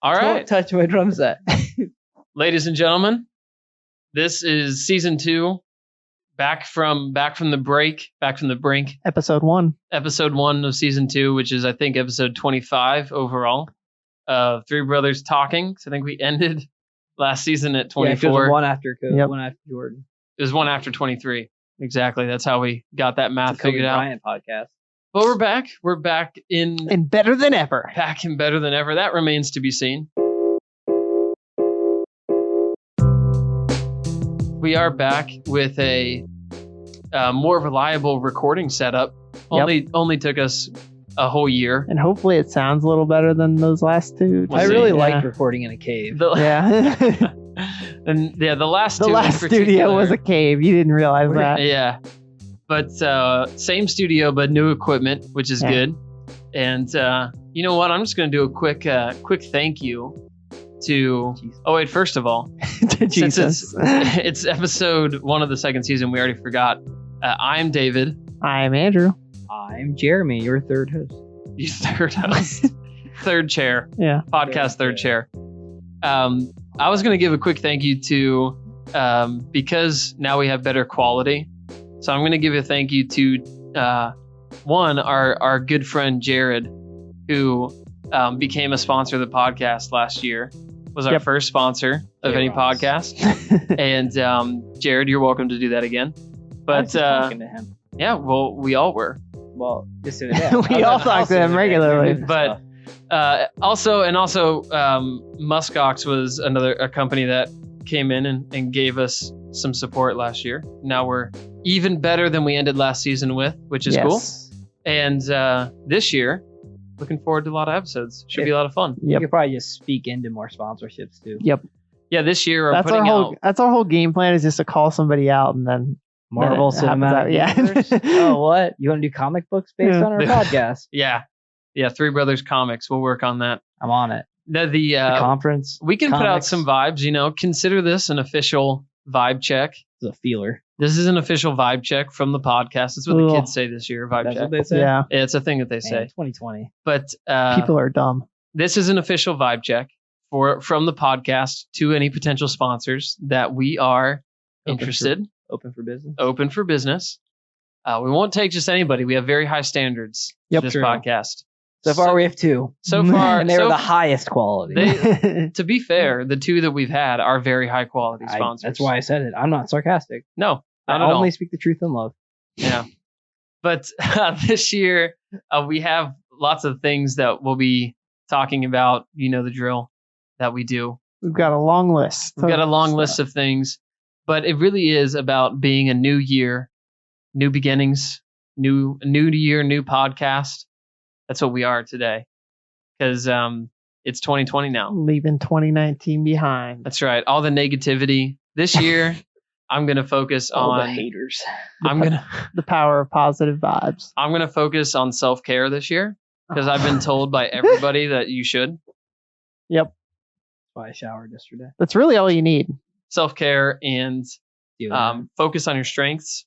All right. Don't touch my drum set. Ladies and gentlemen, this is season 2. Back from the brink. Episode 1. Episode 1 of season 2, which is I think episode 25 overall. Three Brothers Talking. So I think we ended last season at 24. Yeah, it was one after Code, Yep. one after Jordan. It was one after 23. Exactly. That's how we got that math It's a Kobe figured out. Bryant podcast. But we're back. We're back And better than ever. back and better than ever. That remains to be seen. We are back with a more reliable recording setup. Only took us a whole year. And hopefully it sounds a little better than those last two. We'll I see. really Yeah. liked recording in a cave. Yeah. And yeah, the last The two last in studio was a particular- cave. You didn't realize that. Yeah. But same studio, but new equipment, which is Yeah. good. And you know what? I'm just going to do a quick thank you to... Jesus. Oh, wait, first of all, To since Jesus. it's episode 1 of the second season, we already forgot. I'm David, I'm Andrew. I'm Jeremy, your third host. you third host, third chair, Yeah. podcast third chair. I was going to give a quick thank you to, because now we have better quality. So I'm going to give a thank you to, one, our good friend Jared, who became a sponsor of the podcast last year, was our Yep. first sponsor of any Ross. podcast. And Jared, you're welcome to do that again. I was But just talking to him. yeah, well, we all were. Well, just the other day. We I was all at the talk house to the him other day. regularly. But also, Muskox was a company that came in and gave us some support last year. Now we're even better than we ended last season with, which is cool. Yes. And this year, looking forward to a lot of episodes. Should be a lot of fun. You Yep. could probably just speak into more sponsorships too. Yep. Yeah, this year we're That's putting our whole game plan is just to call somebody out and then Marvel then it happens out. Cinematic Yeah. Universe? Oh, what? You want to do comic books based Yeah. on our podcast? Yeah, Three Brothers Comics. We'll work on that. I'm on it. The Conference. we can put out comics. some vibes. Consider this an official vibe check. It's a feeler. This is an official vibe check from the podcast. That's what the Ugh. kids say this year. Vibe That's check. what they say. Yeah. Yeah, it's a thing that they Man, say. 2020. But People are dumb. this is an official vibe check from the podcast to any potential sponsors that we are Open for- interested, Open for business. open for business. We won't take just anybody. We have very high standards Yep. for this True. podcast. So far, we have two, So far, and they were so- the highest quality. to be fair, the two that we've had are very high quality sponsors. That's why I said it. I'm not sarcastic. No, I not at all. only speak the truth in love. Yeah. But this year, we have lots of things that we'll be talking about. You know the drill that we do. We've got a long list. We've got a long of list stuff. of things, but it really is about being a new year, new beginnings, new year, new podcast. That's what we are today, because it's 2020 now. Leaving 2019 behind. That's right. All the negativity this year. I'm gonna focus All the on. haters. The power of positive vibes. I'm gonna focus on self care this year because I've been told by everybody that you should. Yep. Why I showered yesterday. That's really all you need. Self care and Deodorant. focus on your strengths.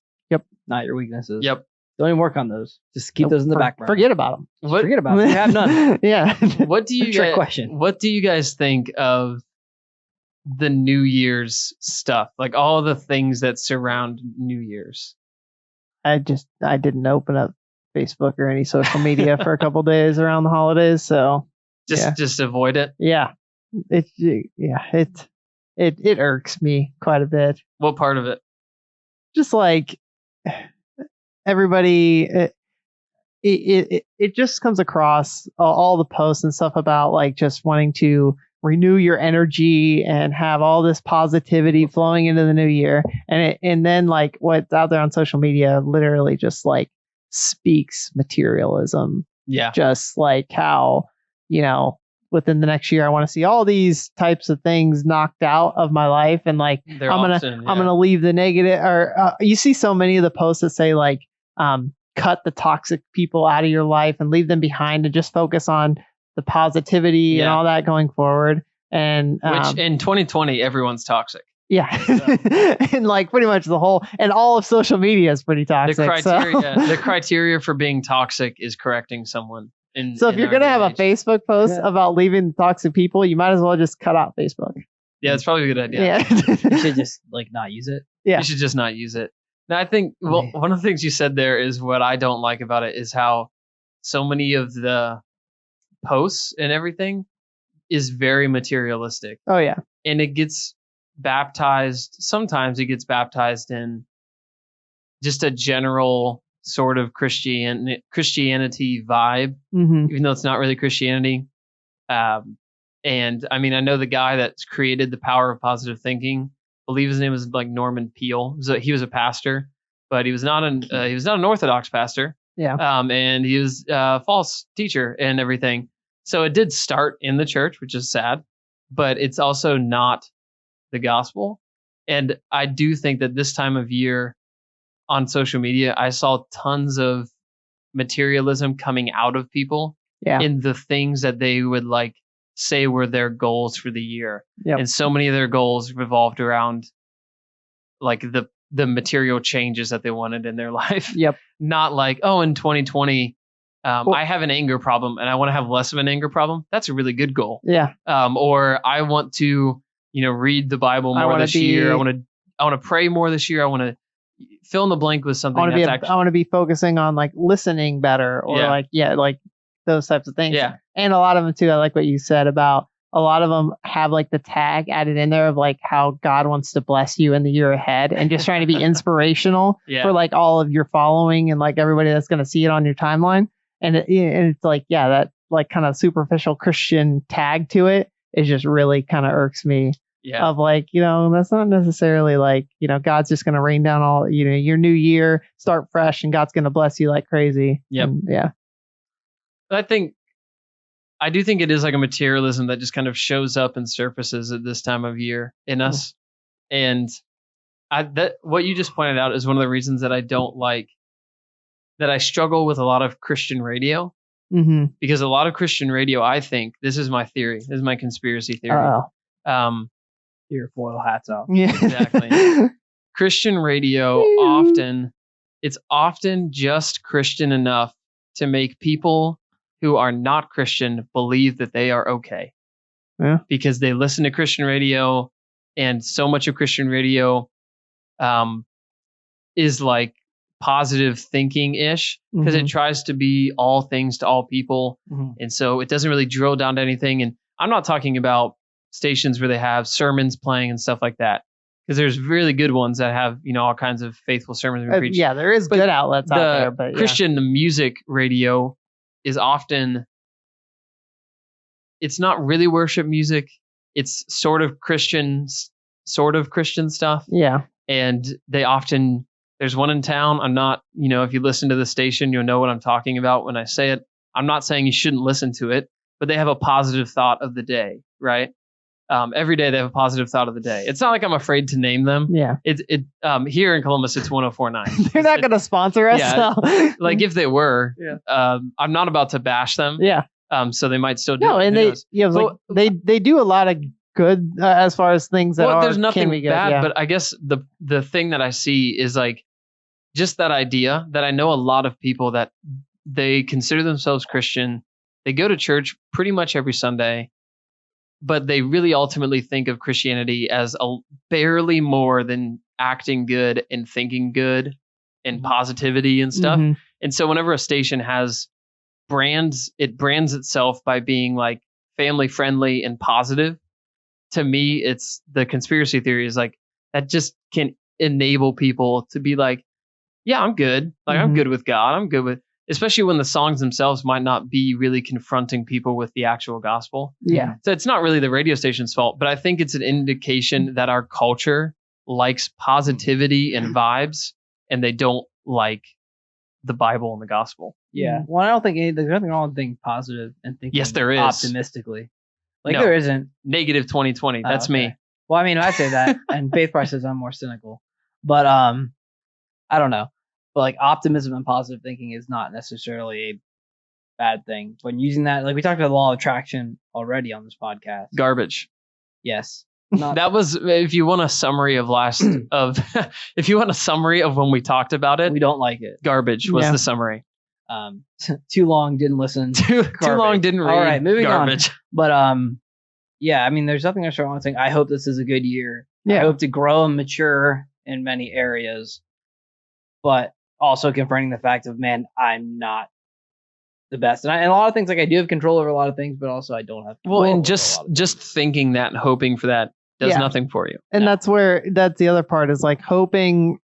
Not your weaknesses. Yep. Don't even work on those. Just keep those in the back burner. Forget about them. What Forget about it. You have none. Yeah. what do you Trick guys, question. What do you guys think of the New Year's stuff? Like all the things that surround New Year's. I didn't open up Facebook or any social media for a couple days around the holidays. So Just avoid it. yeah, it irks me quite a bit. What part of it? Just like everybody, it just comes across all the posts and stuff about like just wanting to renew your energy and have all this positivity flowing into the new year, and then like what's out there on social media literally just like speaks materialism. Yeah. Just like how, within the next year I want to see all these types of things knocked out of my life, and like They're I'm often, gonna leave the negative, or you see so many of the posts that say like cut the toxic people out of your life and leave them behind and just focus on the positivity and Yeah. all that going forward. And which in 2020 everyone's toxic. yeah, and like pretty much the whole and all of social media is pretty The toxic. criteria so- the criteria for being toxic is correcting someone So if you're going to have a Facebook post about leaving toxic people, you might as well just cut out Facebook. Yeah, it's probably a good idea. Yeah. You should just not use it. Yeah. You should just not use it. Now, I think one of the things you said there is what I don't like about it is how so many of the posts and everything is very materialistic. Oh, yeah. And it gets baptized. Sometimes it gets baptized in just a general sort of Christianity vibe, even though it's not really Christianity. And I mean, I know the guy that's created the power of positive thinking. I believe his name was like Norman Peale. So he was a pastor, but he was not an Orthodox pastor. Yeah. And he was a false teacher and everything. So it did start in the church, which is sad, but it's also not the gospel. And I do think that this time of year on social media, I saw tons of materialism coming out of people in the things that they would like say were their goals for the year. Yep. And so many of their goals revolved around like the material changes that they wanted in their life. Yep. Not like, oh, in 2020, I have an anger problem and I want to have less of an anger problem. That's a really good goal. Yeah. Or I want to, read the Bible more this year. I want to pray more this year. I want to fill in the blank with something. I want to be focusing on like listening better or like those types of things. Yeah. And a lot of them too, I like what you said about a lot of them have like the tag added in there of like how God wants to bless you in the year ahead and just trying to be inspirational for like all of your following and like everybody that's going to see it on your timeline. And it's like, that like kind of superficial Christian tag to it is just really kind of irks me. Yeah. Of like, that's not necessarily like, God's just going to rain down all, your new year, start fresh and God's going to bless you like crazy. Yep. And, yeah. I do think it is like a materialism that just kind of shows up and surfaces at this time of year in us. And what you just pointed out is one of the reasons that I don't like, that I struggle with a lot of Christian radio. Mm-hmm. Because a lot of Christian radio, I think, this is my theory, this is my conspiracy theory. Your foil hats off. Yeah. Exactly. Christian radio it's often just Christian enough to make people who are not Christian believe that they are okay. Yeah. Because they listen to Christian radio, and so much of Christian radio is like positive thinking ish, because it tries to be all things to all people. And so it doesn't really drill down to anything. And I'm not talking about stations where they have sermons playing and stuff like that, because there's really good ones that have all kinds of faithful sermons being preached. Yeah, there is good outlets out there, but Christian music radio is often, it's not really worship music. It's sort of Christian stuff. Yeah. And there's one in town. I'm not, if you listen to the station, you'll know what I'm talking about when I say it. I'm not saying you shouldn't listen to it, but they have a positive thought of the day, right? Every day they have a positive thought of the day. It's not like I'm afraid to name them. Yeah. Here in Columbus, it's 104.9. They're not going to sponsor us. Yeah. So. Like if they were, I'm not about to bash them. Yeah. So they might still do. No, and they do a lot of good as far as things that there's nothing can be bad, good, but I guess the thing that I see is like just that idea that I know a lot of people that they consider themselves Christian. They go to church pretty much every Sunday, but they really ultimately think of Christianity as barely more than acting good and thinking good and positivity and stuff. Mm-hmm. And so whenever a station has brands itself by being like family friendly and positive. To me, it's the conspiracy theory is like that just can enable people to be like, yeah, I'm good. Like I'm good with God. I'm good with, especially when the songs themselves might not be really confronting people with the actual gospel. Yeah. So it's not really the radio station's fault, but I think it's an indication that our culture likes positivity and vibes, and they don't like the Bible and the gospel. Yeah. Well, I don't think there's nothing wrong with thinking positive and thinking yes, there is. Optimistically. Like there isn't. Negative 2020. That's me. Well, I mean, I say that, and Faith Price says I'm more cynical, but I don't know. But like optimism and positive thinking is not necessarily a bad thing. When using that, like we talked about the law of attraction already on this podcast. Garbage. Yes. That was, if you want a summary of if you want a summary of when we talked about it, we don't like it. Garbage was the summary. Too long, didn't listen. Too long, didn't read. All right, moving garbage. on. But yeah, I mean, there's nothing else wrong with saying I hope this is a good year. Yeah. I hope to grow and mature in many areas, but also confronting the fact of, man, I'm not the best, and a lot of things, like I do have control over a lot of things, but also I don't have control Well, and over just a lot of just thinking that and hoping for that does Yeah. nothing for you. And that's the other part is like hoping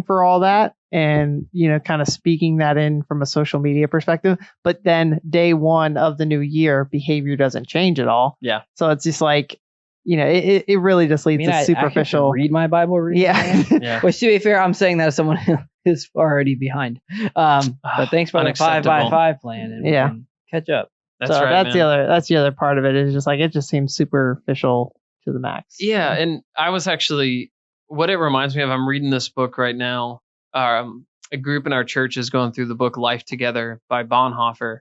for all that, and kind of speaking that in from a social media perspective, but then day one of the new year behavior doesn't change at all. Yeah. So it's just like it really just leads to I superficial. have to read my Bible reading Yeah. plan. Yeah. Which, to be fair, I'm saying that as someone who is already behind. But thanks for the 5x5 plan, and we Yeah. can catch up. That's So right. that's man. that's the other part of it, is just like it just seems superficial to the max. Yeah, and I was actually, what it reminds me of, I'm reading this book right now. A group in our church is going through the book Life Together by Bonhoeffer.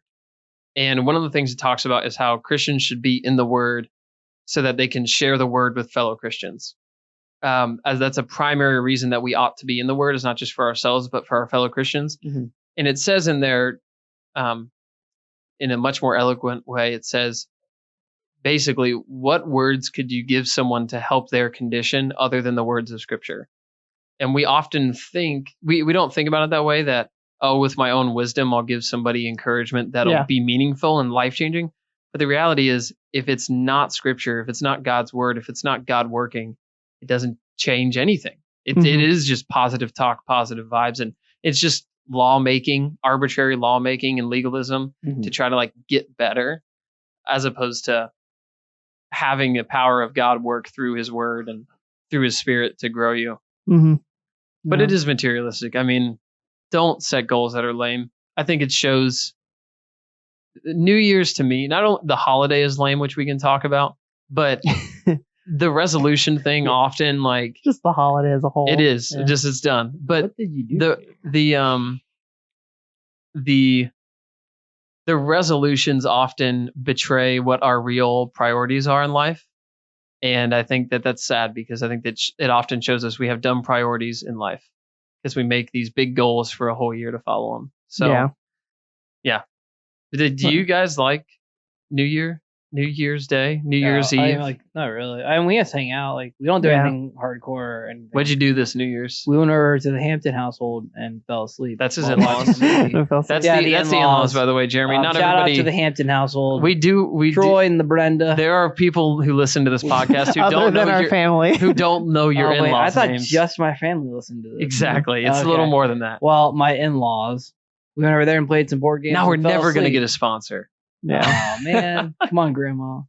And one of the things it talks about is how Christians should be in the Word so that they can share the Word with fellow Christians. As that's a primary reason that we ought to be in the Word, is not just for ourselves, but for our fellow Christians. Mhm. And it says in there, in a much more eloquent way, it says, basically, what words could you give someone to help their condition other than the words of Scripture? And we often think, we don't think about it that way, that, oh, with my own wisdom, I'll give somebody encouragement that'll Yeah. be meaningful and life-changing. But the reality is, if it's not Scripture, if it's not God's Word, if it's not God working, it doesn't change anything. It is just positive talk, positive vibes. And it's just lawmaking, arbitrary lawmaking and legalism to try to like get better, as opposed to having the power of God work through His Word and through His Spirit to grow you. Mm-hmm. But it is materialistic. I mean, don't set goals that are lame. I think it shows. New Year's, to me, not only the holiday is lame, which we can talk about, but the resolution thing often, like, just the holiday as a whole. it is Yeah. just, it's done. But What did you do? the resolutions often betray what our real priorities are in life. And I think that that's sad, because I think that it often shows us we have dumb priorities in life because we make these big goals for a whole year to follow them. So, Yeah. do you guys like New Year's Day, New Year's Eve? I mean, like, not really. I mean, we just hang out. Like, we don't do Yeah. anything hardcore or anything. What'd you do this New Year's? We went over to the Hampton household and fell asleep. That's his while in-laws. watching the movie. That's Yeah, the the in-laws, in-laws. by the way, Jeremy. Not Shout everybody. out to the Hampton household. we do. Troy and the Brenda. There are people who listen to this podcast who Other don't know than our your, family. who don't know your Oh, wait, in-laws I thought names. just my family listened to this. Exactly. It's a Okay. little more than that. Well, my in-laws. We went over there and played some board games. Now we're and fell never going to asleep. get a sponsor. Yeah. Oh man, come on, Grandma.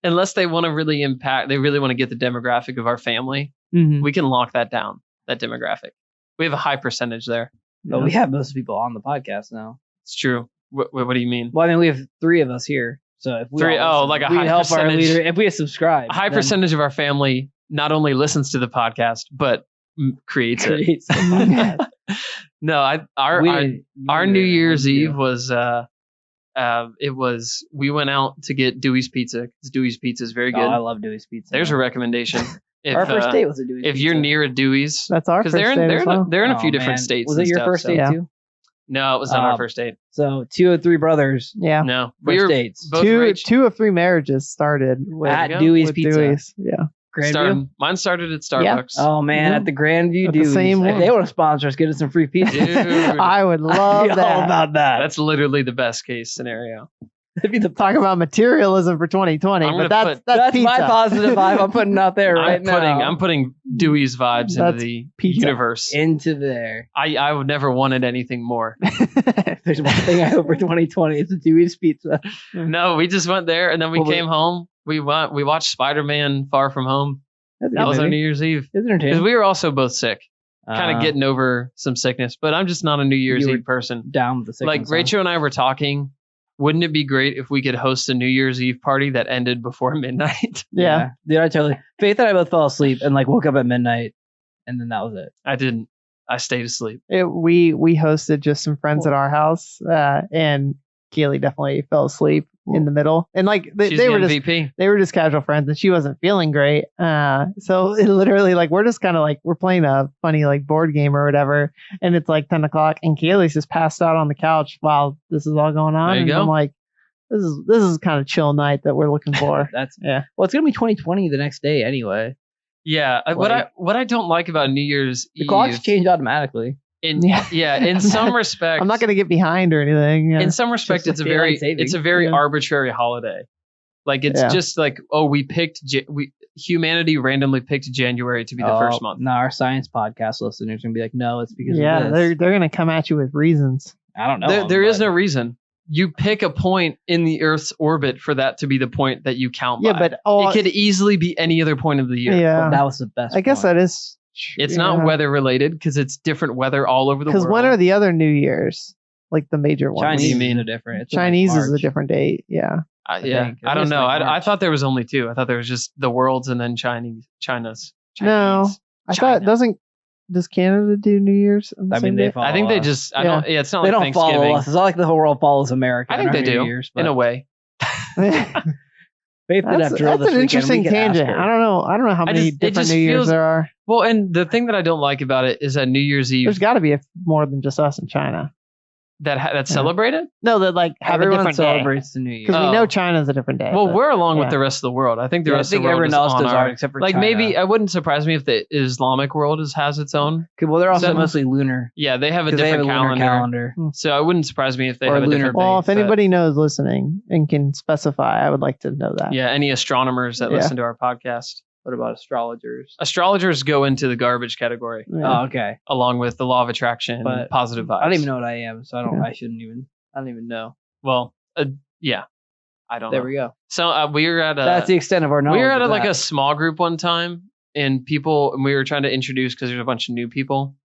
Unless they want to really impact, they really want to get the demographic of our family. Mhm. We can lock that down, that demographic. We have a high percentage there. But we have most people on the podcast now. It's true. What do you mean? Well, I mean, we have 3 of us here. So if we Three- all oh, like a we high help our percentage- leader, if we subscribe, A high then percentage of our family not only listens to the podcast, but creates it. creates the podcast. No, our You New were- Year's you Eve was we went out to get Dewey's Pizza. 'Cause Dewey's Pizza is very Oh, I good. love Dewey's Pizza. There's a recommendation. If, Our first date was a Dewey's if Pizza. you're near a Dewey's, That's our because first they're date as well. in a few Oh, different man. states. Was and it your stuff, first so- date Yeah. too? No, it was not our first date. So 2 of 3 brothers, Yeah. No, first dates. both Two raged- two of 3 marriages started with, At go. Dewey's with Pizza. Dewey's. Yeah. Grandview. Mine started at Starbucks. Oh man, Mhm. at the Grandview At the Dewey's. same If one. they want to sponsor us, get us some free pizza. Dude, I would love I'd be all that. about that. that's literally the best case scenario. That'd be the Talk about materialism for 2020, I'm but gonna put- that's That's pizza. my positive vibe I'm putting out there right now. I'm putting Dewey's vibes into That's the pizza. universe. into there. I would never wanted anything more. If there's one thing I hope for 2020, it's a Dewey's Pizza. No, we just went there and then we Well, came home. We watched Spider-Man Far From Home. That's a That good was on movie. New Year's Eve. It's Because entertaining. we were also both sick, kind of Uh, getting over some sickness. But I'm just not a New Year's You were Eve person. down with the sickness. Like huh? Rachel and I were talking. Wouldn't it be great if we could host a New Year's Eve party that ended before midnight? Yeah. Dude, I totally. Faith and I both fell asleep and like woke up at midnight, and then that was it. I didn't. I stayed asleep. We hosted just some friends at our house, and Keely definitely fell asleep in the middle, and like She's they the were just MVP. they were just casual friends, and she wasn't feeling great. So it literally like we're just kind of like we're playing a funny like board game or whatever, and it's like 10 o'clock, and Kaylee's just passed out on the couch while this is all going on. There you And go. I'm like, this is kind of chill night that we're looking for. That's Yeah. well, it's gonna be 2020 the next day anyway. Yeah. What I don't like about New Year's The Eve. clocks change automatically. In, Yeah. in some respects. I'm not gonna get behind or anything. Yeah. In some respects, Just it's like a very daylight saving. it's a very Yeah. arbitrary holiday. Like it's Yeah. just like, oh, humanity randomly picked January to be the first month. No, our science podcast listeners are gonna be like, no, it's because Yeah, of they're this. gonna come at you with reasons. I don't know. There is but- no reason. You pick a point in the Earth's orbit for that to be the point that you count Yeah, by. but it could easily be any other point of the year. yeah, That was the best. I guess point. that is. It's not weather related because it's different weather all over the world. Because when are the other New Years? Like the major ones. Chinese. you mean? are different. It's in, like, Chinese is a March. different date. Yeah. Yeah, think. I don't It's know. like I March. thought there was only two. I thought there was just the world's and then China's. No, Chinese. I thought China. does Canada do New Year's? On the I mean, same they day? follow I think they us. just. I Yeah. don't. Yeah, it's not They like don't follow Thanksgiving. us. It's not like the whole world follows America. I think on they our New do Year's, in a but way. Faith did have That's drilled an this weekend. interesting We could ask tangent. her. I don't know. I don't know how I many just- it different just New Years feels- there are. Well, and the thing that I don't like about it is that New Year's Eve There's got to be more than just us in China. that's Yeah. celebrated. No, that like have Everyone a different day. celebrates the New Year. Because we Oh. know China's a different day. Well, but- we're along with yeah. the rest of the world. I think the Yeah, I rest think of the world everyone is else on does our, art except for like China. maybe it wouldn't surprise me if the Islamic world has its own. Well, they're also Is that- mostly lunar. Yeah, they have a 'Cause they have different a lunar calendar. So it wouldn't surprise me if they Or have a lunar different. Well, if date, but- anybody knows listening and can specify, I would like to know that. yeah, any astronomers that Yeah. listen to our podcast, What about astrologers? astrologers go into the garbage category Yeah. Oh, okay. along with the law of attraction But and positive vibes. I don't even know what I am, so I don't. Yeah. I shouldn't even. I don't even know. Well, yeah, I don't There know. we go. So we were at a. That's the extent of our knowledge. we were at of like that. a small group one time, and we were trying to introduce because there's a bunch of new people,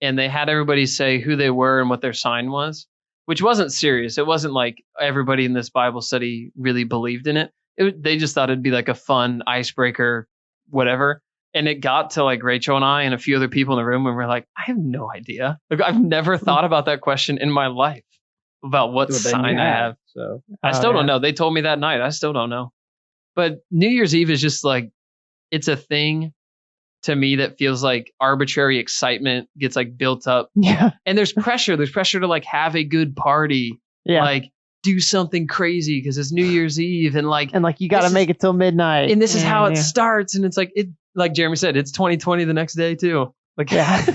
and they had everybody say who they were and what their sign was, which wasn't serious. It wasn't like everybody in this Bible study really believed in it. They just thought it'd be like a fun icebreaker, whatever. And it got to like Rachel and I and a few other people in the room, and we're like, I have no idea. Like I've never thought about that question in my life about what Well, then sign you I have, have. So I Oh, still don't yeah. know. They told me that night. I still don't know. But New Year's Eve is just like, it's a thing to me that feels like arbitrary excitement gets like built up. Yeah. And there's pressure. There's pressure to like have a good party, Yeah. like do something crazy because it's New Year's Eve. And like, and like you got to this make it till midnight. and this is how it Yeah. starts. And it's like Jeremy said, it's 2020 the next day too. Like, Yeah.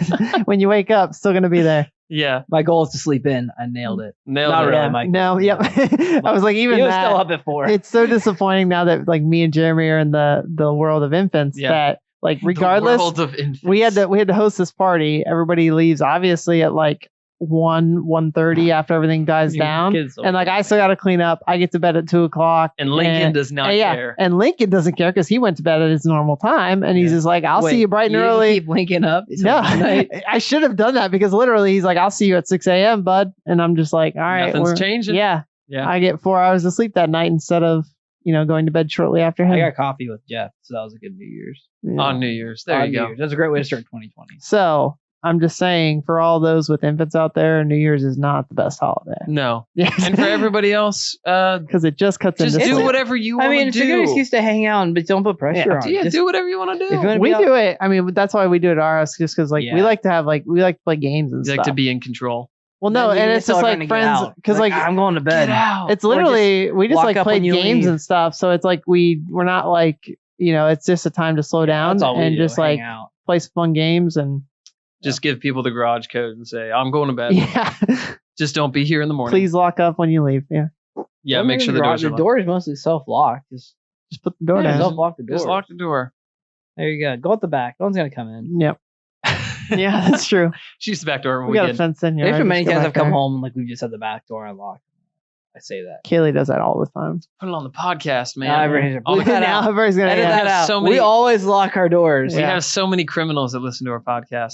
When you wake up, still gonna be there. yeah, my goal is to sleep in. I nailed it. nailed Not it. really, Yeah. Mike. No. Yep. I was like, even He was that. still up at 4. It's so disappointing now that like me and Jeremy are in the world of infants Yeah. that like The regardless world of infants. we had to host this party. Everybody leaves obviously at like 1:30 after everything dies down. Kids And like I still got to clean up. I get to bed at 2:00. And Lincoln does not yeah, care. and Lincoln doesn't care because he went to bed at his normal time, and he's Yeah. just like, "I'll Wait, see you bright and you early." Keep linking up. No, Tonight. I should have done that because literally he's like, "I'll see you at 6 a.m., bud," and I'm just like, "All right, Nothing's we're- changing. Yeah, Yeah. I get 4 hours of sleep that night instead of going to bed shortly after him." I got coffee with Jeff, so that was a good New Year's. Yeah. On New Year's. There On you New go. Year's. That's a great way to start 2020. So I'm just saying, for all those with infants out there, New Year's is not the best holiday. No. Yeah, And for everybody else, because it just cuts just into do sleep. whatever you I want mean, to it's a good do. excuse to hang out, but don't put pressure Yeah. on. Yeah, Just- do whatever you want to do. if you wanna We be out- do it. I mean, that's why we do it at our house, just because Yeah. we like to play games and You like stuff. to be in control. Well, no, Then you and just it's just tell like everyone to get friends out. because like I'm going to bed. Get out. it's Or just literally we just walk like up play when you games leave. and stuff. So it's like we're not like it's just a time to slow down That's all we and do, just hang like out. play some fun games and Just give people the garage code and say, I'm going to bed. yeah. Just don't be here in the morning. Please lock up when you leave. Yeah, Yeah, make sure the doors are The locked. door is mostly self-locked. Just just put the door down. self-lock the door. Just lock the door. There you go. Go at the back. No one's gonna come in. Yep. Yeah, that's true. She's the back door when We we got a get. fence in here. There's been many Just go times back I've come there. home and like we've just had the back door unlocked. I say that. Kaylee does that all the time. Put it on the podcast, man. Now everybody's- All the- Bleep that now out. everybody's gonna Edit yeah. that have out. so We many- always lock our doors. We Yeah. have so many criminals that listen to our podcast.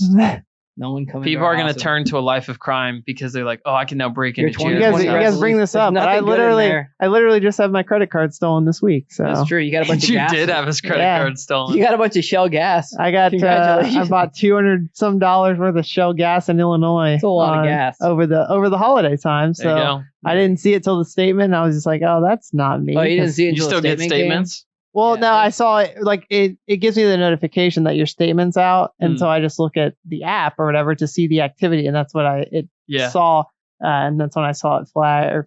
No one coming. People to our are going house to and- turn to a life of crime because they're like, oh, I can now break Your into You 2020 jail. guys bring this There's up, but I nothing good in there. literally just had my credit card stolen this week. So That's true. You got a bunch of You gas. did have his credit Yeah. card stolen. You got a bunch of Shell gas. I got I Congratulations. bought $200 some worth of Shell gas in Illinois. That's a lot of gas. over the holiday time. There you So go. I didn't see it till the statement. And I was just like, oh, that's not me. Oh, you didn't 'Cause- see it You until still the get statement came? statements? Well, Yeah. no, I saw it. Like it gives me the notification that your statement's out, and Hmm. so I just look at the app or whatever to see the activity, and that's what it Yeah. saw, and that's when I saw it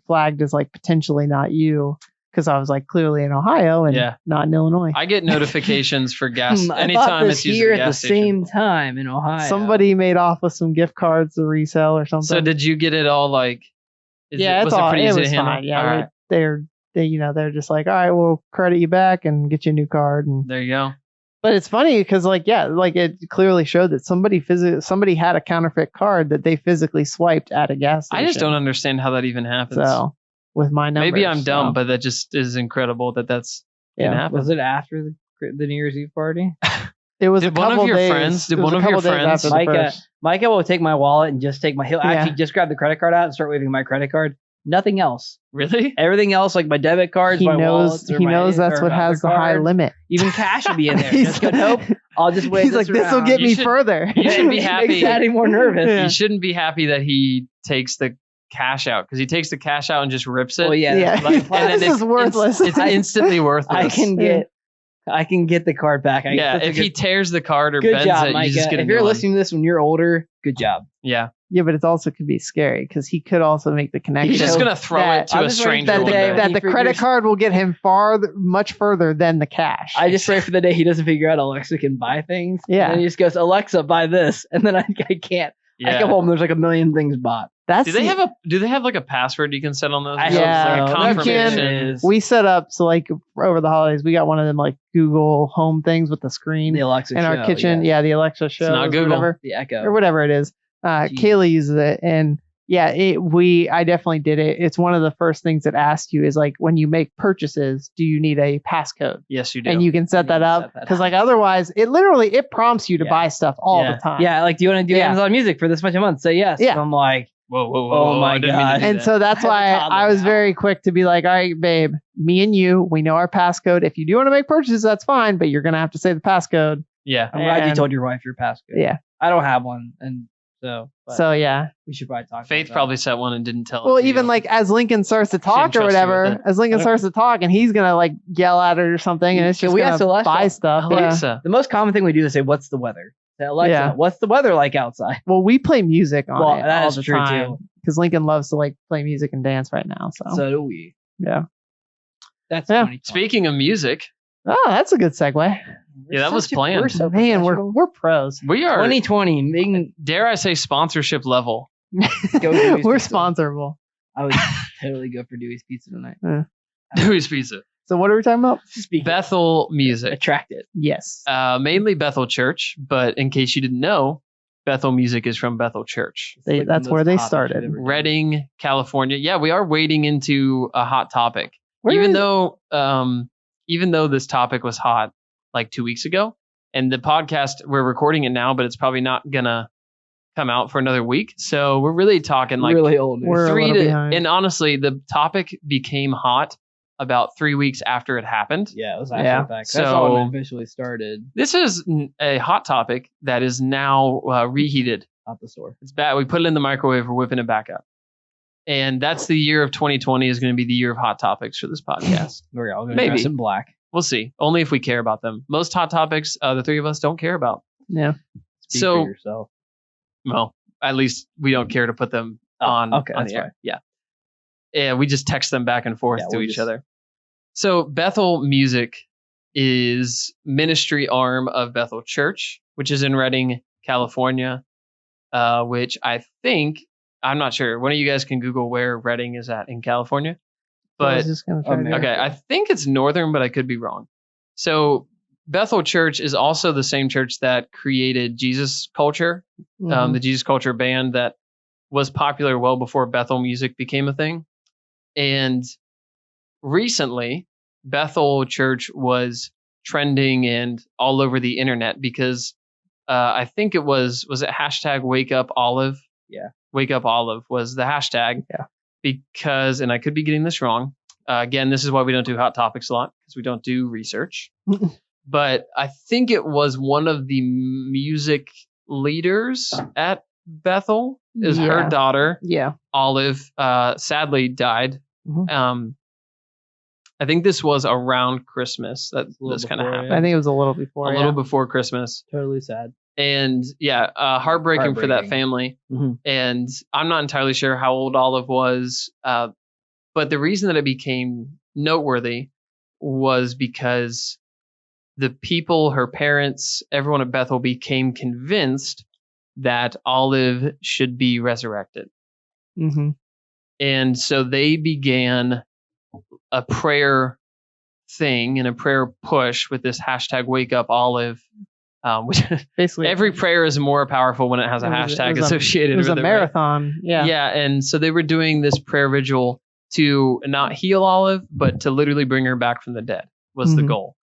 flagged as like potentially not you, because I was like clearly in Ohio and Yeah. not in Illinois. I get notifications for gas I bought anytime this it's used here at a at the gas station. same time in Ohio. Somebody made off with some gift cards to resell or something. So did you get it all like? yeah, was it's all, it pretty it easy was to handle? fine. Yeah, All right. they're just like, all right, we'll credit you back and get you a new card. And There you go. but it's funny because like it clearly showed that somebody had a counterfeit card that they physically swiped at a gas station. I just don't understand how that even happens. So with my numbers, Maybe I'm dumb, so, but that just is incredible that that's can yeah. happen. Was it after the New Year's Eve party? It was Did a one of couple your days. friends- did it was one a of your couple days friends- after the Micah, first. Micah will take my wallet and just take he'll Yeah. actually just grab the credit card out and start waving my credit card. Nothing else. Really? Everything else, like my debit cards, He my knows wallets, or he my- knows that's or what has the high cards. limit. Even cash will be in there. He's Just go, nope. I'll just wave He's like, this will around." get You me should- further. you should be It happy. Makes Daddy more nervous. Yeah. You shouldn't be happy that he takes the cash out because he takes the cash out and just rips it. Well, yeah. Yeah. Like, and then This is worthless. It's instantly worthless. I can get the card back. Yeah, if he tears the card or good bends job, it, Micah. you just get a If new you're one. listening to this when you're older, good job. Yeah, Yeah, but it also could be scary because he could also make the connection. he's just know, gonna throw that- it to I'm a just waiting stranger for that one the, day day. when that he the credit figures- card will get him much further than the cash. I just pray for the day he doesn't figure out Alexa can buy things. Yeah. And then he just goes, Alexa, buy this. And then I can't. I Yeah. come home, there's like a million things bought. That's Do they have like a password you can set on those? I Yeah, hope so. like a you can. confirmation. we set up so like over the holidays we got one of them like Google Home things with the screen The Alexa in show, our kitchen. Yeah. Yeah, the Alexa show. not Google. Whatever, The Echo. or whatever it is. Jeez. Kaylee uses it, and yeah, I definitely did it. It's one of the first things that asks you is like when you make purchases, do you need a passcode? Yes, you do. And you can set You that can up set that because up. like otherwise it prompts you to Yeah. buy stuff all Yeah. the time. Yeah, like, do you want to do Yeah. Amazon Music for this much a month? Say yes. Yeah. And I'm like, whoa, whoa, Oh whoa! my I didn't mean to God. do And that. so that's I have a why toddler I was now. very quick to be like, all right, babe, me and you, we know our passcode. If you do want to make purchases, that's fine, but you're going to have to say the passcode. yeah, I'm glad you And- told your wife your passcode. Yeah. I don't have one. And so, but So, yeah. we should probably talk Faith about probably set one and didn't tell. it Well, to even you. like as Lincoln starts to talk Shouldn't or trust you with whatever, it. as Lincoln starts to talk and he's going to like yell at it or something and it's Can just we going ask to Alexa? buy stuff. Yeah. Alexa. that. The most common thing we do is say, what's the weather? Say, Alexa, Yeah. what's the weather like outside? Well, we play music on Well, it that all is the true, time too. because Lincoln loves to like play music and dance right now. So, So do we. yeah. That's Yeah. funny. Speaking of music, Oh, that's a good segue. Yeah, that was planned. We're so Man, professional. we're pros. we are. 2020. Making, Dare I say sponsorship level? Go Dewey's We're Pizza. sponsorable. I would totally go for Dewey's Pizza tonight. Dewey's Pizza. So what are we talking about? Speaking Bethel Music. attracted. Yes. Mainly Bethel Church, but in case you didn't know, Bethel Music is from Bethel Church. They- Like that's the where most they topics started. we've ever done. Redding, California. Yeah, we are wading into a hot topic. Where even is- though this topic was hot like 2 weeks ago, and the podcast we're recording it now, but it's probably not gonna come out for another week. So we're really talking like really old. news. We're a 3 little to, behind. and honestly, the topic became hot about 3 weeks after it happened. Yeah, it was Yeah. after the fact. That's So- when it officially started This is a hot topic that is now reheated. at the store. It's bad. We put it in the microwave. We're whipping it back up. And that's the year of 2020 is going to be the year of hot topics for this podcast. We're all going to Maybe. dress in black. We'll see. Only if we care about them. Most hot topics, the three of us don't care about. Yeah. Speak So- for yourself. Well, at least we don't care to put them Oh, on. okay, on that's the air. fine. Yeah. Yeah. We just text them back and forth Yeah, to we'll each just- other. So Bethel Music is ministry arm of Bethel Church, which is in Redding, California. Which I think, I'm not sure. One of you guys can Google where Redding is at in California. I But was just gonna try to do America. it. okay, I think it's northern, but I could be wrong. So Bethel Church is also the same church that created Jesus Culture, Mhm. the Jesus Culture band that was popular well before Bethel Music became a thing. And recently, Bethel Church was trending and all over the internet because I think it was it hashtag Wake Up Olive? Yeah. Wake Up Olive was the hashtag. Yeah. Because, and I could be getting this wrong. Again, this is why we don't do hot topics a lot, because we don't do research. But I think it was one of the music leaders at Bethel. Is her Yeah. daughter, Yeah. Olive, sadly died. Mhm. I think this was around Christmas that little this kind of before, happened. I think it was a little before. A little before Christmas. Totally sad. And yeah, heartbreaking for that Heartbreaking. family. Mhm. And I'm not entirely sure how old Olive was, but the reason that it became noteworthy was because the people, her parents, everyone at Bethel became convinced that Olive should be resurrected. Mm-hmm. And so they began a prayer thing and a prayer push with this hashtag Wake Up Olive. Which Basically, every prayer is more powerful when it has a hashtag associated It was with a it. marathon. Yeah. Yeah, and so they were doing this prayer vigil to not heal Olive, but to literally bring her back from the dead was the Mhm. goal.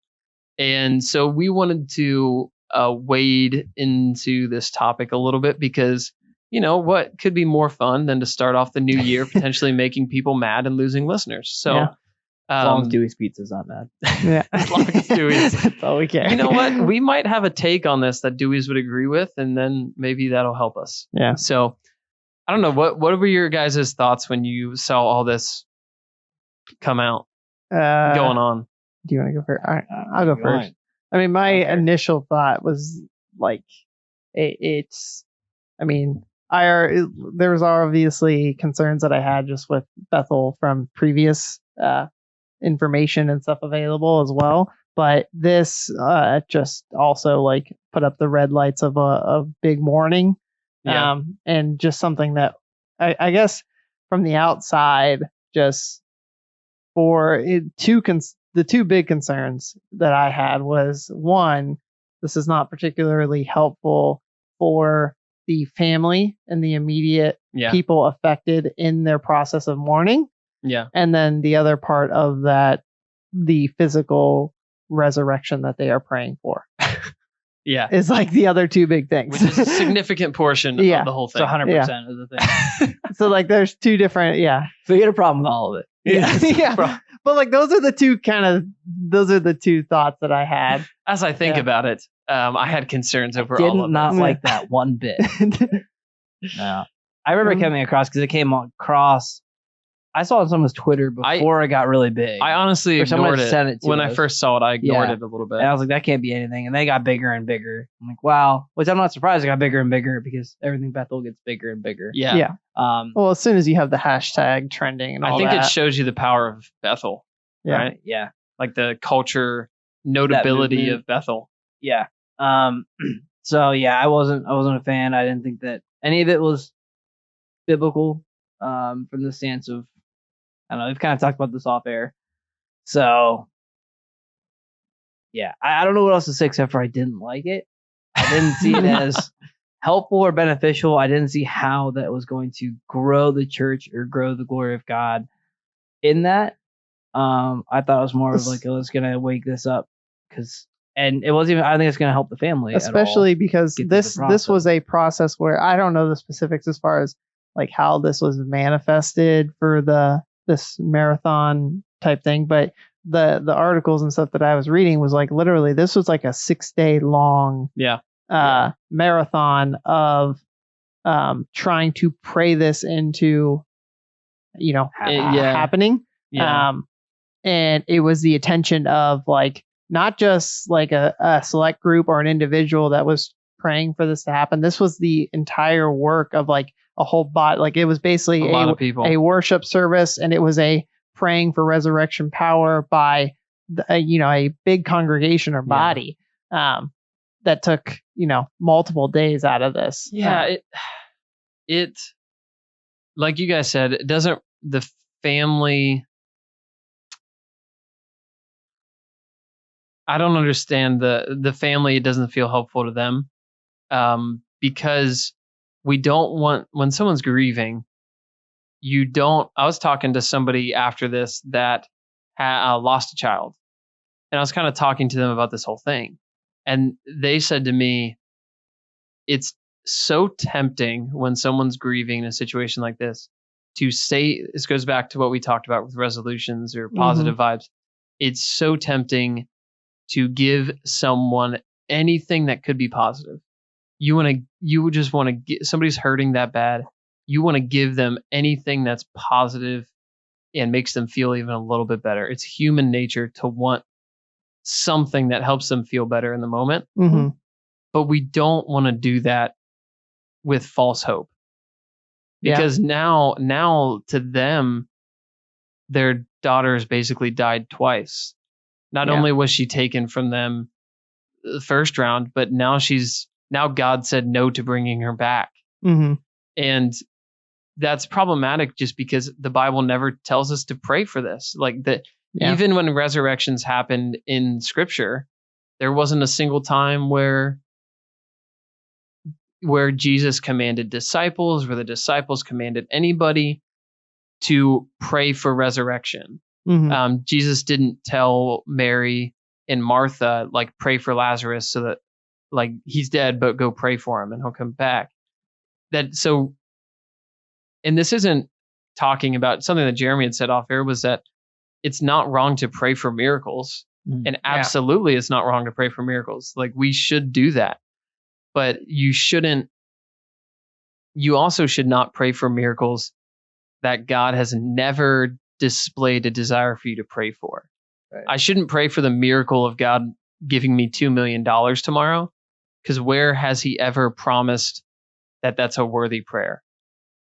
And so we wanted to wade into this topic a little bit because, what could be more fun than to start off the new year potentially making people mad and losing listeners. So, Yeah. As long as Dewey's Pizza's not bad. Yeah. As long as Dewey's. That's all we care. you know what? We might have a take on this that Dewey's would agree with, and then maybe that'll help us. Yeah. So, I don't know. What were your guys' thoughts when you saw all this come out, going on? Do you want to go first? I'll go first. I mean, my initial thought was like, it's. I mean, there was obviously concerns that I had just with Bethel from previous information and stuff available as well. But this just also like put up the red lights of a big morning, Yeah. and just something that I guess from the outside, just for it, the two big concerns that I had was one, this is not particularly helpful for the family and the immediate Yeah. people affected in their process of mourning. Yeah. And then the other part of that, the physical resurrection that they are praying for Yeah. is like the other two big things. Which is a significant portion Yeah. of the whole So thing. 100% of the thing. So like there's two different, yeah. So you get a problem with all of it. Yeah. Yeah. But like those are the two thoughts that I had. As I think Yeah. about it, I had concerns over all Did of not it. like that one bit. No. I remember coming across because it came across. I saw it on someone's Twitter before it got really big. I honestly Or someone ignored it. sent it to When I us. first saw it, I ignored Yeah. it a little bit. and I was like, that can't be anything. And they got bigger and bigger. I'm like, wow. Which I'm not surprised it got bigger and bigger because everything Bethel gets bigger and bigger. Yeah. Yeah. Well, as soon as you have the hashtag trending and all I think that, it shows you the power of Bethel, Yeah. right? Yeah. Like the culture notability movement. of Bethel. Yeah. So yeah, I wasn't a fan. I didn't think that any of it was biblical, from the stance of, I don't know, we've kind of talked about this off air. So yeah, I don't know what else to say except for I didn't like it. I didn't see it as helpful or beneficial. I didn't see how that was going to grow the church or grow the glory of God in that. I thought it was more of like, oh, it's gonna wake this up and it wasn't even. I don't think it's gonna help the family, especially because get through the this was a process where I don't know the specifics as far as like how this was manifested for this marathon type thing, but the articles and stuff that I was reading was like literally this was like a 6-day long Yeah. marathon of trying to pray this into happening. Yeah. And it was the attention of like not just like a select group or an individual that was praying for this to happen. This was the entire work of like a whole bot. Like it was basically a lot of people. a worship service, and it was a praying for resurrection power by a big congregation or body that took multiple days out of this. Yeah, it like you guys said, it doesn't, the family, I don't understand the family. It doesn't feel helpful to them, because we don't want, when someone's grieving, I was talking to somebody after this that lost a child, and I was kind of talking to them about this whole thing, and they said to me, it's so tempting when someone's grieving in a situation like this to say, this goes back to what we talked about with resolutions or positive vibes. It's so tempting to give someone anything that could be positive. You would just want to get, somebody's hurting that bad. You want to give them anything that's positive and makes them feel even a little bit better. It's human nature to want something that helps them feel better in the moment. Mm-hmm. But we don't want to do that with false hope. Because now to them, their daughter's basically died twice. Not only was she taken from them the first round, but now God said no to bringing her back. Mm-hmm. And that's problematic just because the Bible never tells us to pray for this. Like that, even when resurrections happened in Scripture, there wasn't a single time where Jesus commanded disciples, where the disciples commanded anybody to pray for resurrection. Mm-hmm. Jesus didn't tell Mary and Martha, like, pray for Lazarus so that, like, he's dead, but go pray for him and he'll come back. And this isn't talking about something that Jeremy had said off air, was that it's not wrong to pray for miracles. And absolutely it's not wrong to pray for miracles. Like, we should do that. But you also should not pray for miracles that God has never displayed a desire for you to pray for. Right. I shouldn't pray for the miracle of God giving me $2 million tomorrow, because where has he ever promised that that's a worthy prayer?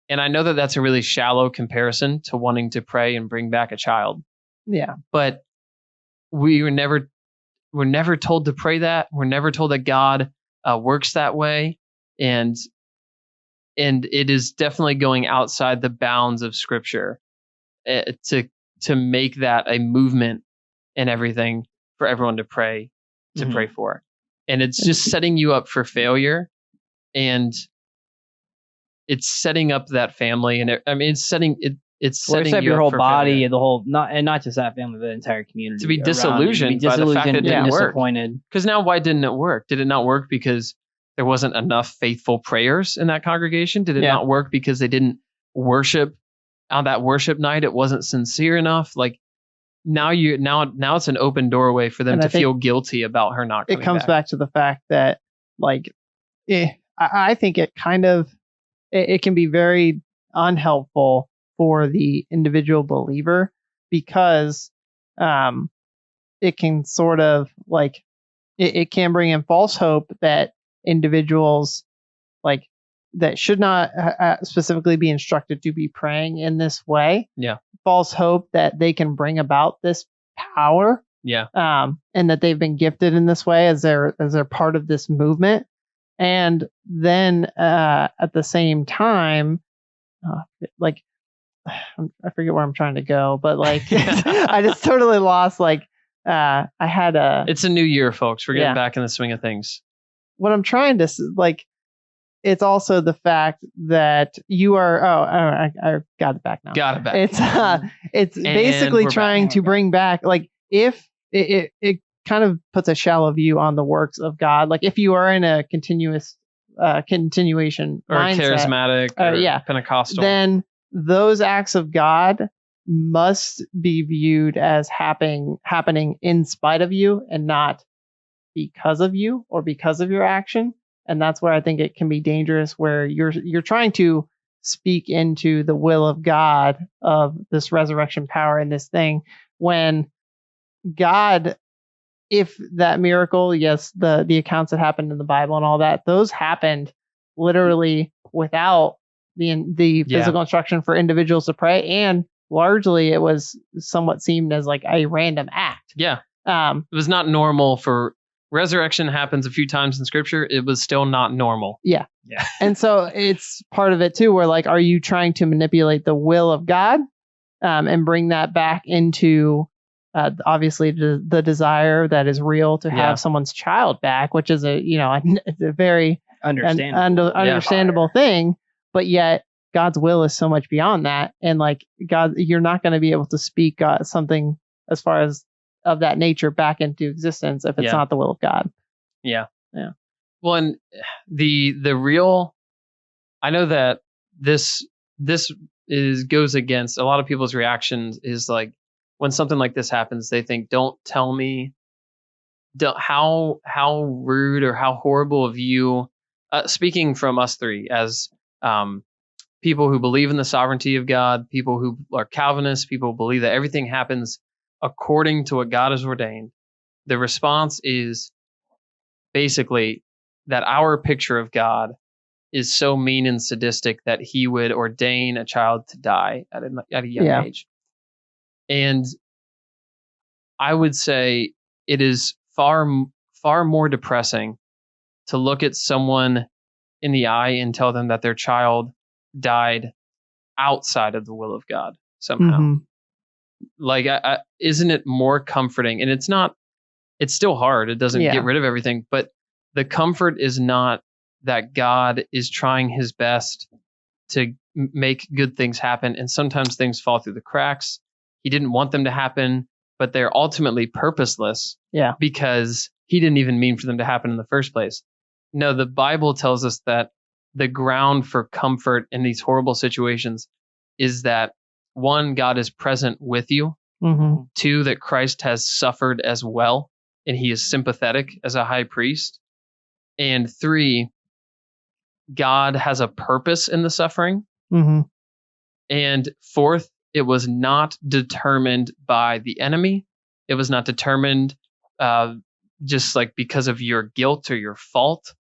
And I know that that's a really shallow comparison to wanting to pray and bring back a child. Yeah. But we're never told to pray that. We're never told that God works that way. And it is definitely going outside the bounds of Scripture to make that a movement and everything for everyone to pray for. And it's just setting you up for failure, and it's setting up that family. And it's setting your whole body and the whole, not just that family, but the entire community to be disillusioned by the fact that it didn't work. Because now, why didn't it work? Did it not work because there wasn't enough faithful prayers in that congregation? Did it not work because they didn't worship on that worship night? It wasn't sincere enough. Like, now it's an open doorway for them to feel guilty about her not coming back. It comes back to the fact that, like, I think it kind of, it can be very unhelpful for the individual believer, because it can sort of, like, it can bring in false hope that individuals, like, that should not specifically be instructed to be praying in this way. Yeah. False hope that they can bring about this power. Yeah. And that they've been gifted in this way as they're part of this movement. And then at the same time, like, I forget where I'm trying to go, but, like, I just totally lost. Like, it's a new year, folks. We're getting back in the swing of things. What I'm trying to, like, it's also the fact that you are. I got it back now. Got it back. It's basically trying to bring back, like, if it kind of puts a shallow view on the works of God. Like, if you are in a continuation or mindset, charismatic or Pentecostal, then those acts of God must be viewed as happening in spite of you and not because of you or because of your action. And that's where I think it can be dangerous, where you're trying to speak into the will of God of this resurrection power in this thing, when God, if that miracle, yes, the accounts that happened in the Bible and all that, those happened literally without the physical instruction for individuals to pray, and largely it was somewhat seemed as like a random act. Yeah. It was not normal for resurrection happens a few times in Scripture. It was still not normal. Yeah. And so it's part of it too, where, like, are you trying to manipulate the will of God and bring that back into obviously the desire that is real to have someone's child back, which is a very understandable thing, but yet God's will is so much beyond that. And, like, God, you're not going to be able to speak something as far as of that nature back into existence if it's not the will of God. Yeah. Well, and the real, I know that this goes against a lot of people's reactions is like when something like this happens, they think, don't tell me how rude or how horrible of you, speaking from us three as people who believe in the sovereignty of God, people who are Calvinists, people who believe that everything happens according to what God has ordained. The response is basically that our picture of God is so mean and sadistic that he would ordain a child to die at a young age. And I would say it is far more depressing to look at someone in the eye and tell them that their child died outside of the will of God somehow. Mhm. Like, isn't it more comforting? And it's still hard. It doesn't get rid of everything, but the comfort is not that God is trying his best to make good things happen. And sometimes things fall through the cracks. He didn't want them to happen, but they're ultimately purposeless. Yeah. Because he didn't even mean for them to happen in the first place. No, the Bible tells us that the ground for comfort in these horrible situations is that, one, God is present with you. Mm-hmm. Two, that Christ has suffered as well, and he is sympathetic as a high priest. And three, God has a purpose in the suffering. Mm-hmm. And fourth, it was not determined by the enemy. It was not determined just like because of your guilt or your fault.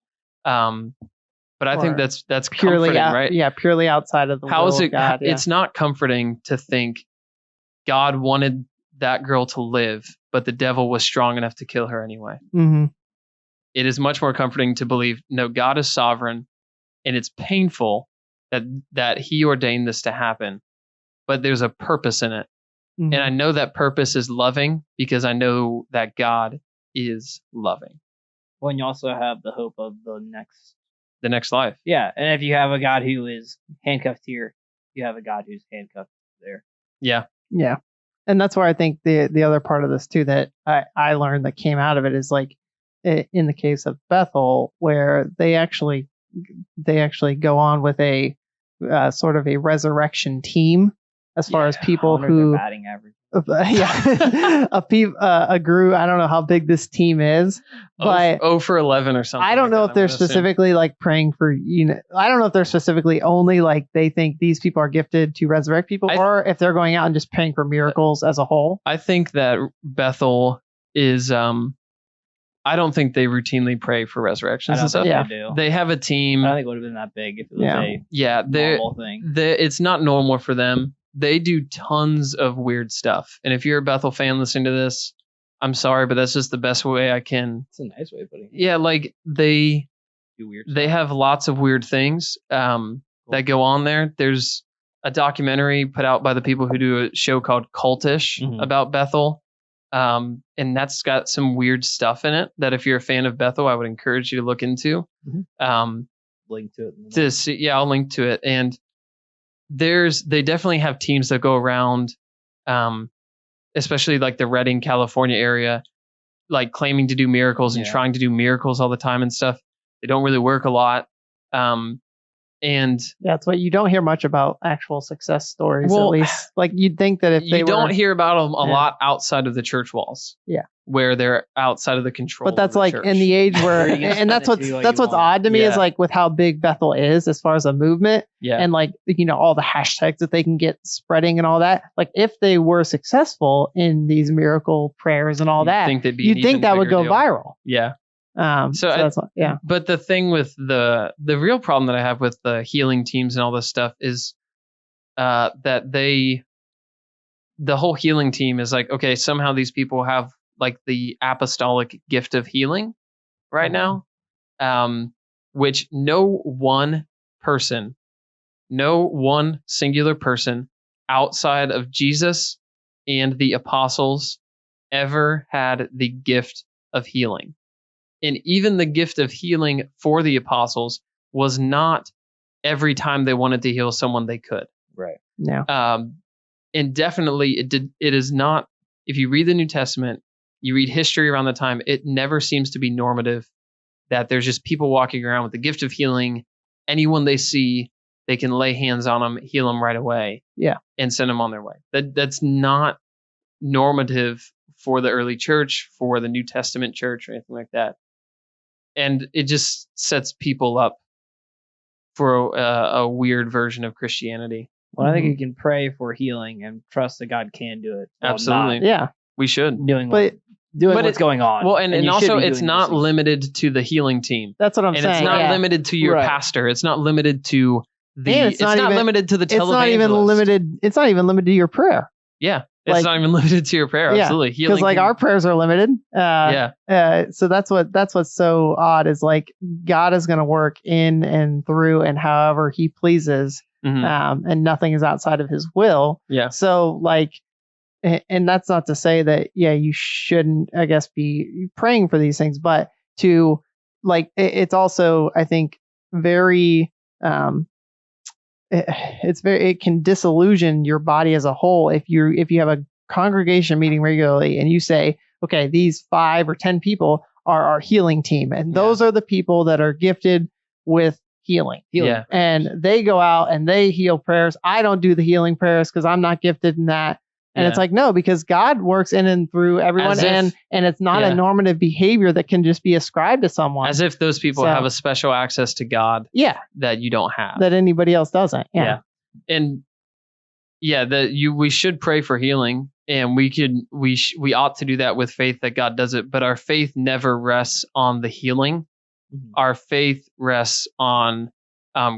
But I think that's purely comforting, right? Yeah, purely outside of the will of God. It's not comforting to think God wanted that girl to live, but the devil was strong enough to kill her anyway. Mm-hmm. It is much more comforting to believe, no, God is sovereign, and it's painful that he ordained this to happen, but there's a purpose in it. Mm-hmm. And I know that purpose is loving because I know that God is loving. Well, and you also have the hope of the next life. Yeah, and if you have a God who is handcuffed here, you have a God who's handcuffed there. Yeah. Yeah. And that's where I think the other part of this too that I learned that came out of it is like in the case of Bethel, where they actually go on with a sort of a resurrection team as far as people who batting average. A group. I don't know how big this team is, but 0 for 11 or something. I don't know if they're specifically like praying for, I don't know if they're specifically only like they think these people are gifted to resurrect people, or if they're going out and just praying for miracles as a whole. I think that Bethel is I don't think they routinely pray for resurrections and stuff. They have a team. I don't think it would have been that big if it was a normal thing. It's not normal for them. They do tons of weird stuff. And if you're a Bethel fan listening to this, I'm sorry, but that's just the best way I can. It's a nice way of putting it. Yeah, like they do weird. They have lots of weird things that go on there. There's a documentary put out by the people who do a show called Cultish about Bethel. And that's got some weird stuff in it that if you're a fan of Bethel, I would encourage you to look into. Link to it. I'll link to it. And they definitely have teams that go around, especially like the Redding, California area, like claiming to do miracles and trying to do miracles all the time and stuff. They don't really work a lot. And that's what you don't hear much about actual success stories, at least. Like you'd think that if they don't hear about them a lot outside of the church walls. Yeah. Where they're outside of the control. But that's of the like church. in the age where, and that's what's odd to me is like with how big Bethel is as far as a movement. Yeah. And like, all the hashtags that they can get spreading and all that. Like if they were successful in these miracle prayers and all that, you'd think that would go viral. Yeah. Yeah. But the thing with the real problem that I have with the healing teams and all this stuff is that the whole healing team is like, okay, somehow these people have like the apostolic gift of healing right now, which no one singular person outside of Jesus and the apostles ever had the gift of healing. And even the gift of healing for the apostles was not every time they wanted to heal someone they could. Right. Yeah. And definitely it is not, if you read the New Testament, you read history around the time, it never seems to be normative that there's just people walking around with the gift of healing. Anyone they see, they can lay hands on them, heal them right away. Yeah. And send them on their way. That's not normative for the early church, for the New Testament church, or anything like that. And it just sets people up for a weird version of Christianity. Well, I think you can pray for healing and trust that God can do it. while Absolutely. not Yeah. We should. doing But what's going on. Well, and you should also be it's doing not those things. limited to the healing team. That's what I'm And saying. it's not yeah. limited to your Right. pastor. It's not limited to the And it's not limited to the It's not even televangelist. limited. It's not even limited to your prayer. Yeah. It's Like- not even limited to your prayer. Yeah, Absolutely. Because Healing like can- our prayers are limited. yeah. So that's what's so odd is like God is going to work in and through and however He pleases, Mhm. and nothing is outside of His will. Yeah. So like, and that's not to say that you shouldn't, I guess, be praying for these things, but to like it's also, I think, very it can disillusion your body as a whole if you have a congregation meeting regularly and you say, okay, these 5 or 10 people are our healing team, and those are the people that are gifted with healing. Yeah. And they go out and they heal prayers. I don't do the healing prayers because I'm not gifted in that. And Yeah. it's like, no, because God works in and through everyone, As if- and it's not yeah. a normative behavior that can just be ascribed to someone. As if those people So- have a special access to God yeah, that you don't have. that anybody else doesn't. Yeah. And yeah, we should pray for healing, and we ought to do that with faith that God does it, but our faith never rests on the healing. Mhm. Our faith rests on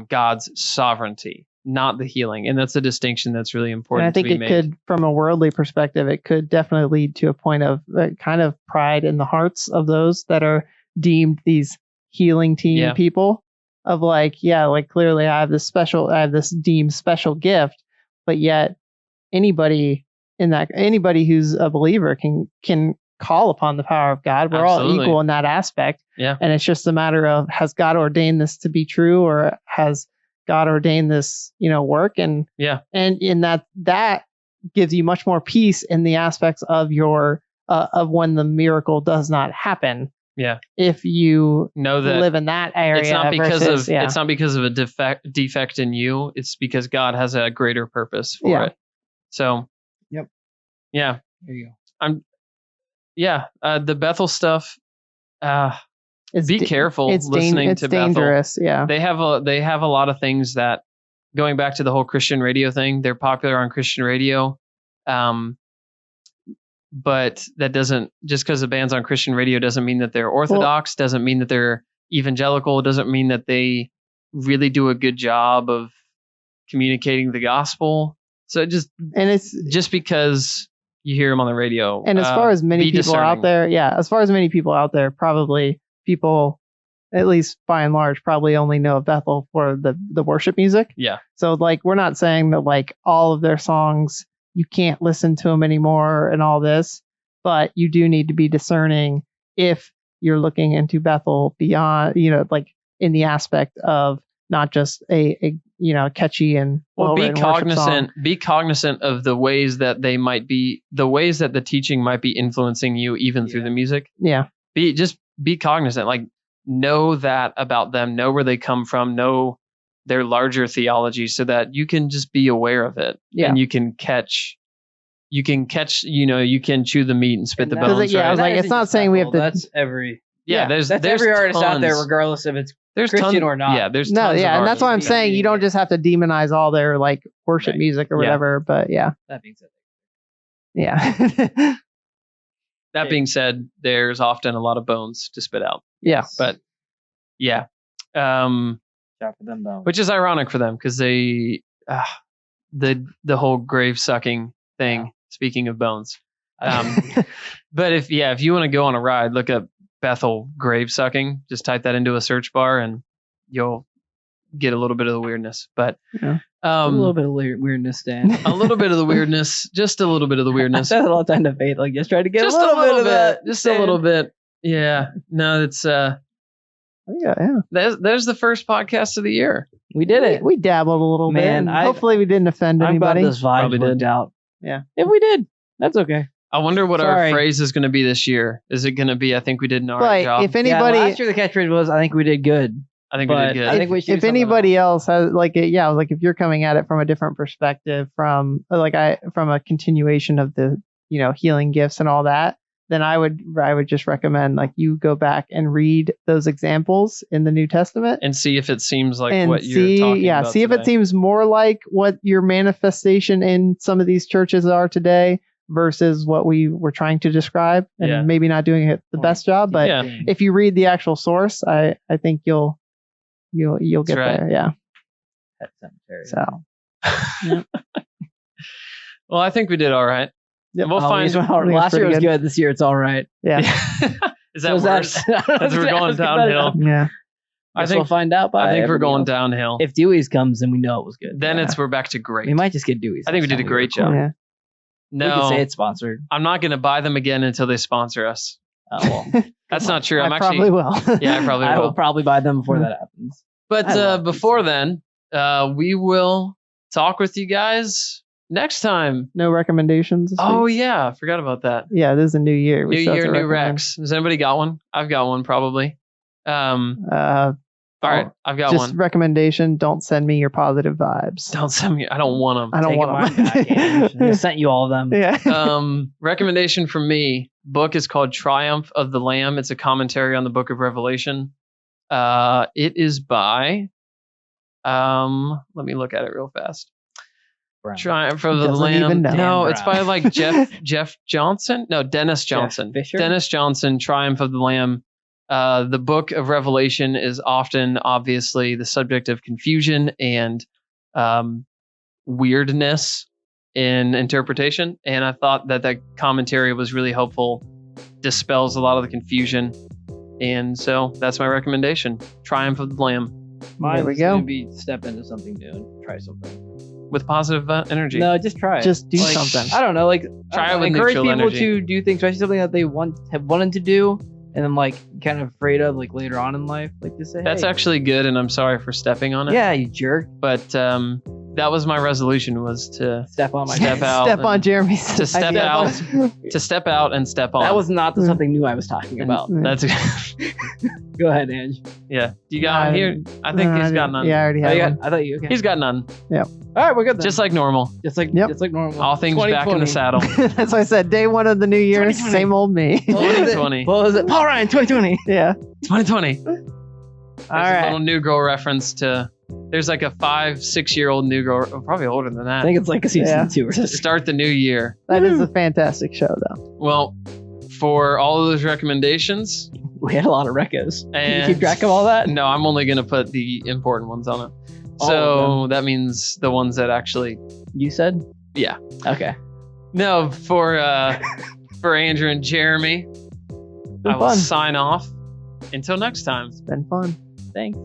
God's sovereignty, not the healing. And that's a distinction that's really And important I think to be it made. could, from a worldly perspective, it could definitely lead to a point of kind of pride in the hearts of those that are deemed these healing team Yeah. people. Of like, like clearly I have this deemed special gift, but yet anybody who's a believer can call upon the power of God. We're Absolutely. all equal in that aspect. Yeah. And it's just a matter of, has God ordained this to be true, or has God ordained this, work? And and in that gives you much more peace in the aspects of your of when the miracle does not happen. Yeah. If you Know that live in that area, it's not because versus, of it's not because of a defect in you. It's because God has a greater purpose for Yeah. it. So, Yep. Yeah. There you go. The Bethel stuff. it's Be da- careful It's listening it's to dangerous. Yeah. Bethel. They have a lot of things that, going back to the whole Christian radio thing, they're popular on Christian radio. But that doesn't, just because the band's on Christian radio doesn't mean that they're orthodox, doesn't mean that they're evangelical, doesn't mean that they really do a good job of communicating the gospel. So And it's just because you hear them on the radio. and as far as many be people out discerning. there, as far as many people out there, probably people, at least by and large, probably only know of Bethel for the worship music. Yeah. So like, we're not saying that like all of their songs, you can't listen to them anymore and all this, but you do need to be discerning if you're looking into Bethel beyond, like in the aspect of not just a catchy and Well, be well-written worship song. cognizant of the ways that the ways that the teaching might be influencing you even through Yeah. the music. Yeah. Be cognizant, like know that about them, know where they come from, know their larger theology, so that you can just be aware of it. Yeah. And you can catch, you can chew the meat and spit And the that- bones. Because, yeah, I right? was like, That it's isn't not just saying we have Bethel, to- That's every. yeah, That's there's every artist out there, tons- regardless if it's there's Christian tons- or not. Yeah, there's No, tons of yeah, and that's why I'm artists. saying you don't just have to demonize all their like worship Right. music or Yeah. whatever, but yeah. that being said. Yeah. That being said, there's often a lot of bones to spit out. Yeah. But yeah, Shout for them though. which is ironic for them because they the whole grave sucking thing. Yeah. Speaking of bones, but if you want to go on a ride, look up Bethel grave sucking. Just type that into a search bar and you'll get a little bit of the weirdness. But Yeah. a little bit of weirdness, Dan. a little bit of the weirdness, just a little bit of the I weirdness, said it all the time to Faith, like just try to get just a little bit of that. just a little bit. Yeah, no, it's yeah. there's the first podcast of the year. We did it. We dabbled a little bit. Man, and hopefully we didn't offend I'm glad anybody. this vibe Probably worked did. out. Yeah. If we did, that's okay. I wonder what our Sorry. phrase is going to be this year. Is it going to be, I think we did an all right But job? if anybody, last year the catchphrase was, I think we did good. I think we but did good. I think we should do if something anybody else has like it, yeah, like if you're coming at it from a different perspective, from from a continuation of the healing gifts and all that, then I would just recommend like you go back and read those examples in the New Testament and see if it seems like and what see, you're talking about see if it today. seems more like what your manifestation in some of these churches are today versus what we were trying to describe, and Yeah. maybe not doing it the best job. But Yeah. if you read the actual source, I think you'll get right. there. Yeah. Pet Cemetery. So Well, I think we did all right. Yep. We'll find. think it's last year pretty was good. good. This year it's all right. yeah. Is that So worse? As we're going downhill. Yeah. I Guess think we'll find out. By I think we're everybody going else. downhill. If Dewey's comes, then we know it was good. Then we're back to great. We might just get Dewey's. I think we next did a time great record. job. Yeah. We No, can say it's sponsored. I'm not going to buy them again until they sponsor us. Oh well. That's not true. I'm I actually. probably will. Yeah, I probably I will. will probably buy them before that happens. But I love before then, we will talk with you guys next time. No recommendations. This Oh week? yeah, I forgot about that. Yeah. This is a new year. We New still have year, to new recommend. Rex. Has anybody got one? I've got one probably. All right, I've got just one. recommendation: don't send me your positive vibes. Don't send me. I don't want I don't Take want it back. I them. sent you all of them. Yeah. them. Recommendation from me. Book is called Triumph of the Lamb. It's a commentary on the Book of Revelation. It is by. Let me look at it real fast. Brown. Triumph of the Doesn't Lamb. even know. No, Dan it's by Brown. like Jeff Johnson. No, Dennis Johnson. Fisher? Dennis Johnson. Triumph of the Lamb. The Book of Revelation is often, obviously, the subject of confusion and weirdness in interpretation, and I thought that commentary was really helpful. Dispels a lot of the confusion, and so that's my recommendation. Triumph of the Lamb. There we Mine's go. gonna be step into something new and try something. With positive energy. No, just try it. Just do Like, something. I don't know, like Try it with encourage neutral people energy. to do things, especially something that they have wanted to do, and then like kind of afraid of like later on in life. Like just say, That's hey, actually good, and I'm sorry for stepping on it. yeah, you jerk. But that was my resolution, was to Step on my Step dick. out Step on and- Jeremy's. to step idea. out. step out and step on. That was not the something new I was talking about. That's Go ahead, Ange. yeah. Do you got one here? I think he's got none. Yeah, I already Oh, have you one. got, I thought you. Okay. He's got none. All right, we're good then. Just like normal. just like Yep. normal. All things back in the 2020. saddle. That's why I said day one of the new year, 2020. same old me. What was it? 2020. What was it? Paul Ryan, 2020. Yeah. 2020. There's All a right. little New Girl reference to. There's like a 5-6-year-old New Girl, oh, probably older than I that. think it's like a season Yeah. 2 or To something. start the new year. That is a fantastic show, though. Well, for all of those recommendations, We had a lot of recos. Can you And- keep track of all that? no, I'm only gonna put the important ones on it. All So that means the ones that actually, You said? yeah. Okay. No, for Andrew and Jeremy, Been I will fun. sign off. Until next time. It's been fun. Thanks.